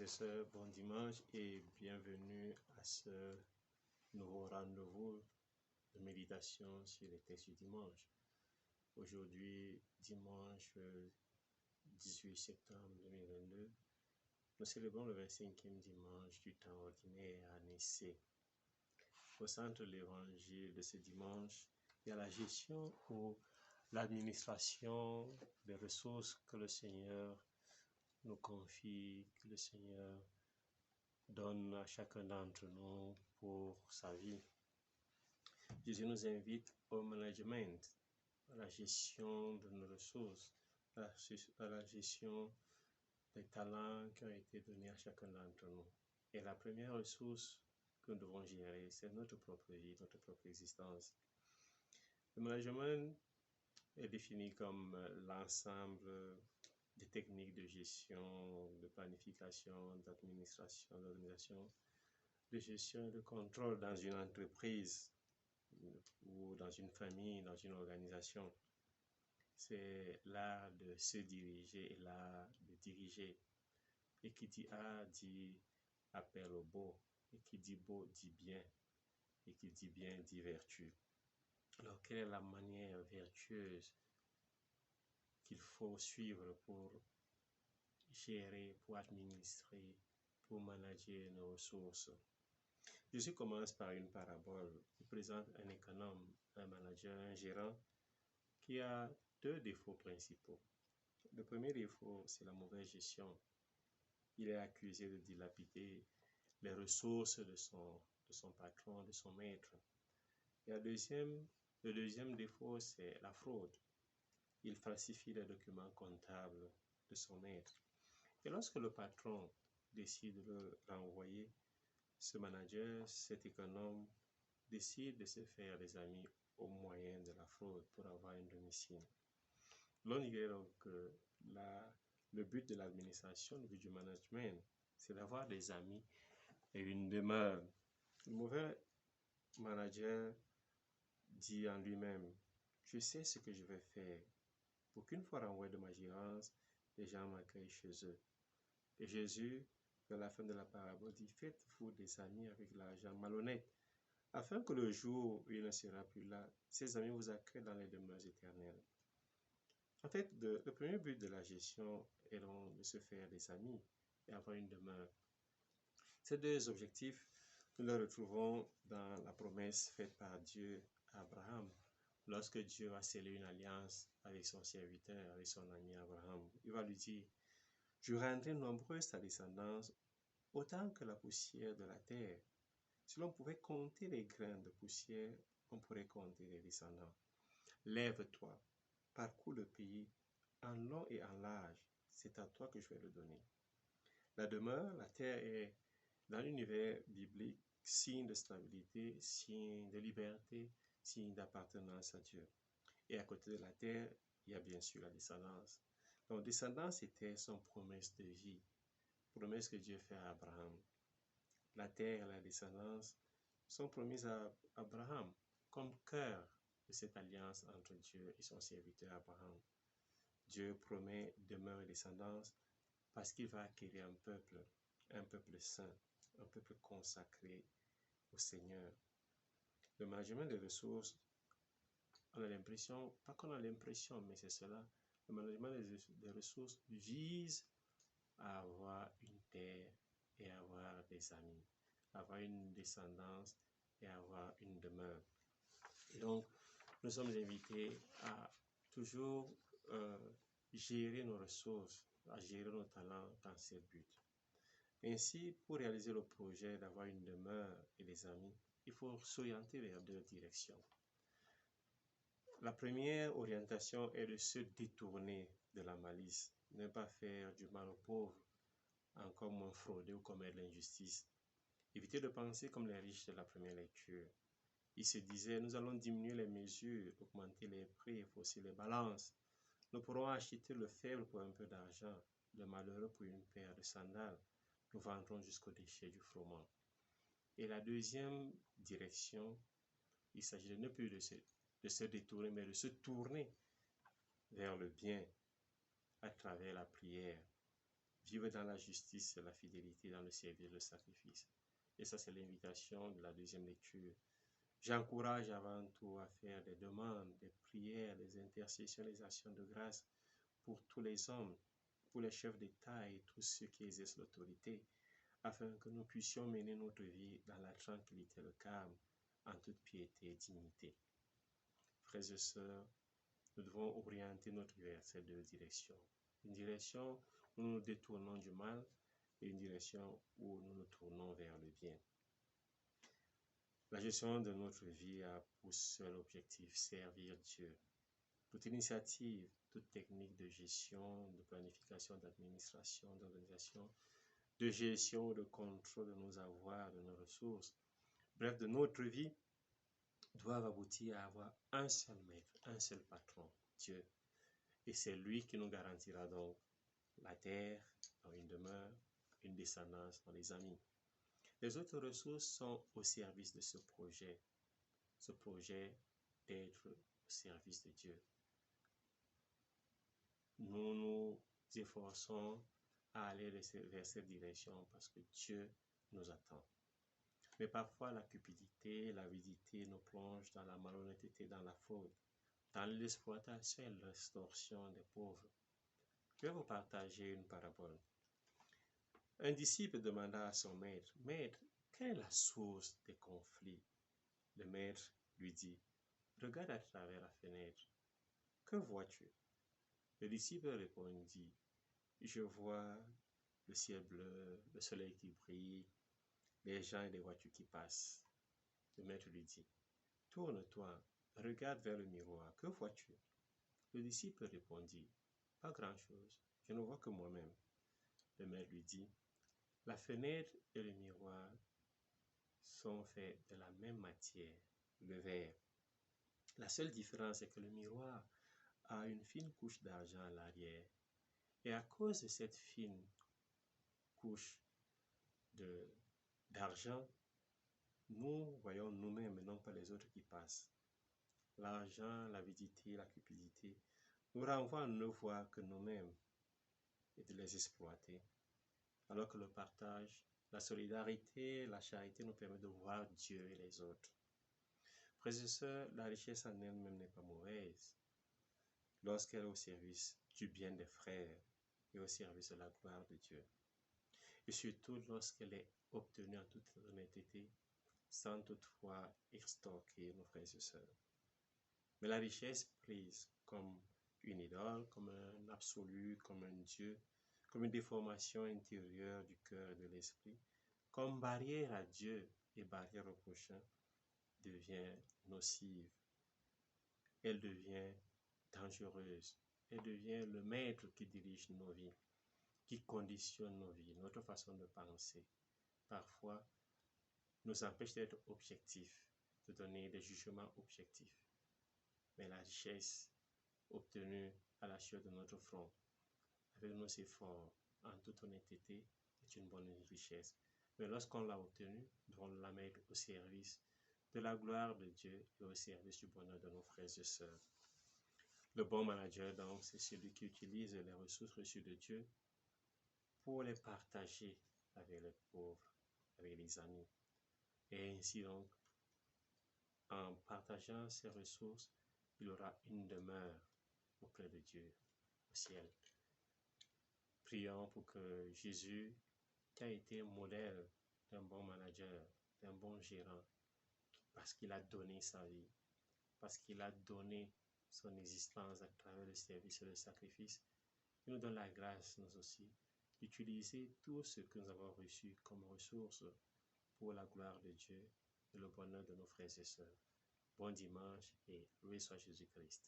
et sœurs, bon dimanche et bienvenue à ce nouveau rendez-vous de méditation sur les textes du dimanche. Aujourd'hui, dimanche 18 septembre 2022, nous célébrons le 25e dimanche du temps ordinaire année C. Au centre de l'évangile de ce dimanche, il y a la gestion ou l'administration des ressources que le Seigneur nous confie, que le Seigneur donne à chacun d'entre nous pour sa vie. Jésus nous invite au management, à la gestion de nos ressources, à la gestion des talents qui ont été donnés à chacun d'entre nous. Et la première ressource que nous devons gérer, c'est notre propre vie, notre propre existence. Le management est défini comme l'ensemble des techniques de gestion, de planification, d'administration, d'organisation, de gestion et de contrôle dans une entreprise ou dans une famille, dans une organisation. C'est l'art de se diriger et l'art de diriger. Et qui dit art dit appel au beau. Et qui dit beau dit bien. Et qui dit bien dit vertu. Alors, quelle est la manière vertueuse qu'il faut suivre pour gérer, pour administrer, pour manager nos ressources? Jésus commence par une parabole. Il présente un économe, un manager, un gérant qui a deux défauts principaux. Le premier défaut, c'est la mauvaise gestion. Il est accusé de dilapider les ressources de son patron, de son maître. Et le deuxième défaut, c'est la fraude. Il falsifie les documents comptables de son maître. Et lorsque le patron décide de le renvoyer, ce manager, cet économe, décide de se faire des amis au moyen de la fraude pour avoir un domicile. L'on dirait donc que le but de l'administration, le but du management, c'est d'avoir des amis et une demeure. Le mauvais manager dit en lui-même, je sais ce que je vais faire pour qu'une fois renvoyé de ma gérance, les gens m'accueillent chez eux. Et Jésus, vers la fin de la parabole, dit, faites-vous des amis avec l'argent malhonnête, afin que le jour où il ne sera plus là, ses amis vous accueillent dans les demeures éternelles. En fait, le premier but de la gestion est donc de se faire des amis et avoir une demeure. Ces deux objectifs, nous les retrouvons dans la promesse faite par Dieu à Abraham. Lorsque Dieu va sceller une alliance avec son serviteur, avec son ami Abraham, il va lui dire, je rendrai nombreuse ta descendance autant que la poussière de la terre. Si l'on pouvait compter les grains de poussière, on pourrait compter les descendants. Lève-toi, parcours le pays en long et en large, c'est à toi que je vais le donner. La demeure, la terre est, dans l'univers biblique, signe de stabilité, signe de liberté, signe d'appartenance à Dieu. Et à côté de la terre, il y a bien sûr la descendance. Donc, descendance et terre sont promesses de vie, promesses que Dieu fait à Abraham. La terre et la descendance sont promises à Abraham comme cœur de cette alliance entre Dieu et son serviteur Abraham. Dieu promet demeure et descendance parce qu'il va acquérir un peuple saint, un peuple consacré au Seigneur. Le management des ressources, on a l'impression, pas qu'on a l'impression, mais c'est cela, le management des ressources vise à avoir une terre et à avoir des amis, avoir une descendance et avoir une demeure. Et donc, nous sommes invités à toujours gérer nos ressources, à gérer nos talents dans ce but. Ainsi, pour réaliser le projet d'avoir une demeure et des amis, il faut s'orienter vers deux directions. La première orientation est de se détourner de la malice, ne pas faire du mal aux pauvres, encore moins frauder ou commettre l'injustice. Éviter de penser comme les riches de la première lecture. Ils se disaient, nous allons diminuer les mesures, augmenter les prix, fausser les balances. Nous pourrons acheter le faible pour un peu d'argent, le malheureux pour une paire de sandales. Nous vendrons jusqu'au déchet du froment. Et la deuxième direction, il s'agit de ne plus de se détourner, mais de se tourner vers le bien à travers la prière. vivre dans la justice et la fidélité dans le service et le sacrifice. Et ça, c'est l'invitation de la deuxième lecture. J'encourage avant tout à faire des demandes, des prières, des intercessions, des actions de grâce pour tous les hommes, pour les chefs d'État et tous ceux qui exercent l'autorité, afin que nous puissions mener notre vie dans la tranquillité et le calme, en toute piété et dignité. Frères et sœurs, nous devons orienter notre vie vers ces deux directions. Une direction où nous nous détournons du mal et une direction où nous nous tournons vers le bien. La gestion de notre vie a pour seul objectif servir Dieu. Toute initiative, toute technique de gestion, de planification, d'administration, d'organisation, de gestion, de contrôle de nos avoirs, de nos ressources, bref, de notre vie, doivent aboutir à avoir un seul maître, un seul patron, Dieu. Et c'est lui qui nous garantira donc la terre dans une demeure, une descendance dans les amis. Les autres ressources sont au service de ce projet d'être au service de Dieu. Nous nous efforçons à aller vers cette direction parce que Dieu nous attend. Mais parfois, la cupidité, l'avidité nous plonge dans la malhonnêteté, dans la faute, dans l'exploitation et l'extorsion des pauvres. Je vais vous partager une parabole. Un disciple demanda à son maître, « Maître, quelle est la source des conflits ?» Le maître lui dit, « Regarde à travers la fenêtre. Que vois-tu » Le disciple répondit, « Je vois le ciel bleu, le soleil qui brille, les gens et les voitures qui passent. » Le maître lui dit, « Tourne-toi, regarde vers le miroir. Que vois-tu » Le disciple répondit, « Pas grand-chose, je ne vois que moi-même. » Le maître lui dit, « La fenêtre et le miroir sont faits de la même matière, le verre. La seule différence est que le miroir a une fine couche d'argent à l'arrière. Et à cause de cette fine couche d'argent, nous voyons nous-mêmes et non pas les autres qui passent. L'argent, l'avidité, la cupidité nous renvoient à ne voir que nous-mêmes et de les exploiter. Alors que le partage, la solidarité, la charité nous permettent de voir Dieu et les autres. Frères et sœurs, la richesse en elle-même n'est pas mauvaise lorsqu'elle est au service du bien des frères et au service de la gloire de Dieu. Et surtout lorsqu'elle est obtenue en toute honnêteté, sans toutefois extorquer nos frères et sœurs. Mais la richesse prise comme une idole, comme un absolu, comme un Dieu, comme une déformation intérieure du cœur et de l'esprit, comme barrière à Dieu et barrière au prochain, devient nocive. Elle devient dangereuse. Elle devient le maître qui dirige nos vies, qui conditionne nos vies, notre façon de penser. Parfois, nous empêche d'être objectifs, de donner des jugements objectifs. Mais la richesse obtenue à la sueur de notre front, avec nos efforts, en toute honnêteté, est une bonne richesse. Mais lorsqu'on l'a obtenue, nous devons la mettre au service de la gloire de Dieu et au service du bonheur de nos frères et sœurs. Le bon manager, donc, c'est celui qui utilise les ressources reçues de Dieu pour les partager avec les pauvres, avec les amis. Et ainsi donc, en partageant ces ressources, il aura une demeure auprès de Dieu, au ciel. Prions pour que Jésus, qui a été modèle d'un bon manager, d'un bon gérant, parce qu'il a donné sa vie, parce qu'il a donné son existence à travers le service et le sacrifice, il nous donne la grâce, nous aussi, d'utiliser tout ce que nous avons reçu comme ressources pour la gloire de Dieu et le bonheur de nos frères et sœurs. Bon dimanche et loué soit Jésus-Christ.